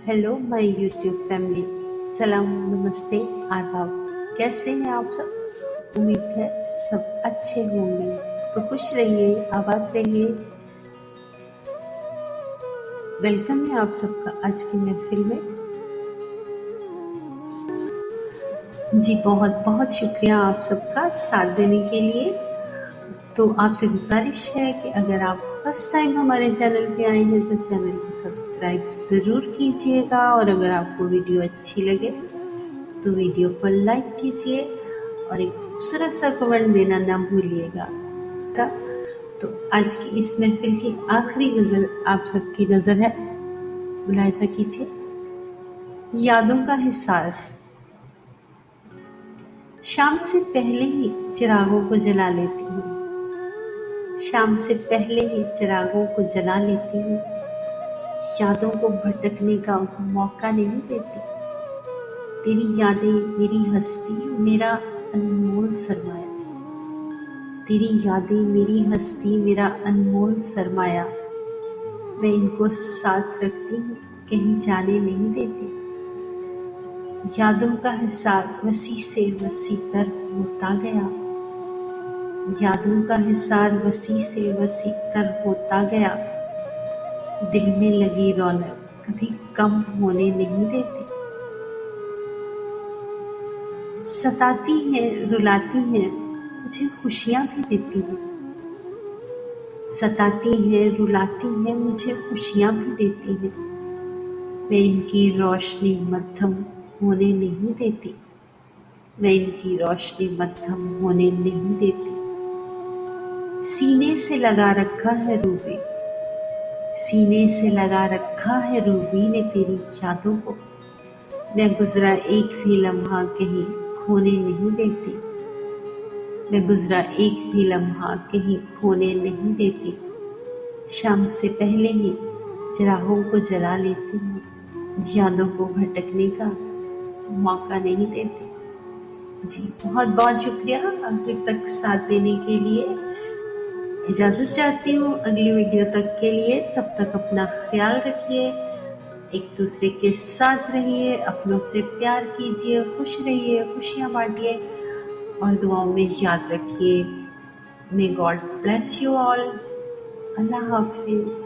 Hello my YouTube family. सलाम, नमस्ते, आदाब। कैसे हैं आप सब? उम्मीद है सब अच्छे होंगे। तो खुश रहिए, आबाद रहिए। वेलकम है आप सबका आज की महफिल में। जी बहुत बहुत शुक्रिया आप सबका साथ देने के लिए। तो आपसे गुजारिश है कि अगर आप फर्स्ट टाइम हमारे चैनल पे आए हैं तो चैनल को सब्सक्राइब ज़रूर कीजिएगा, और अगर आपको वीडियो अच्छी लगे तो वीडियो को लाइक कीजिए और एक खूबसूरत सा कमेंट देना ना भूलिएगा। तो आज की इस महफिल की आखिरी गज़ल आप सबकी नज़र है, मुलाहिज़ा कीजिए। यादों का हिसार। शाम से पहले ही चिरागों को जला लेती हूँ, शाम से पहले ही चिरागों को जला लेती हूँ। यादों को भटकने का मौका नहीं देती। तेरी यादें मेरी हस्ती मेरा अनमोल सरमाया। तेरी यादें मेरी हस्ती मेरा अनमोल सरमाया। मैं इनको साथ रखती हूँ, कहीं जाने नहीं देती। यादों का हिसार वसी से वसी तर होता गया। यादों का हिसार वसी से वसी तर होता गया। दिल में लगी रौनक कभी कम होने नहीं देती। सताती है रुलाती है मुझे खुशियाँ भी देती हैं। सताती है रुलाती है मुझे खुशियाँ भी देती हैं। मैं इनकी रोशनी मद्धम होने नहीं देती। मैं इनकी रोशनी मद्धम होने नहीं देती। सीने से लगा रखा है रूबी, सीने से लगा रखा है रूबी ने तेरी यादों को। मैं गुजरा एक भी लम्हा कहीं खोने नहीं देती। मैं गुजरा एक भी लम्हा कहीं खोने नहीं देती। शाम से पहले ही चिरागों को जला लेती हूँ। यादों को भटकने का मौका नहीं देती। जी बहुत बहुत शुक्रिया आखिर तक साथ देने के लिए। इजाज़त चाहती हूँ अगली वीडियो तक के लिए। तब तक अपना ख्याल रखिए, एक दूसरे के साथ रहिए, अपनों से प्यार कीजिए, खुश रहिए, खुशियाँ बांटिए और दुआओं में याद रखिए। May God bless you all. अल्लाह हाफिज़।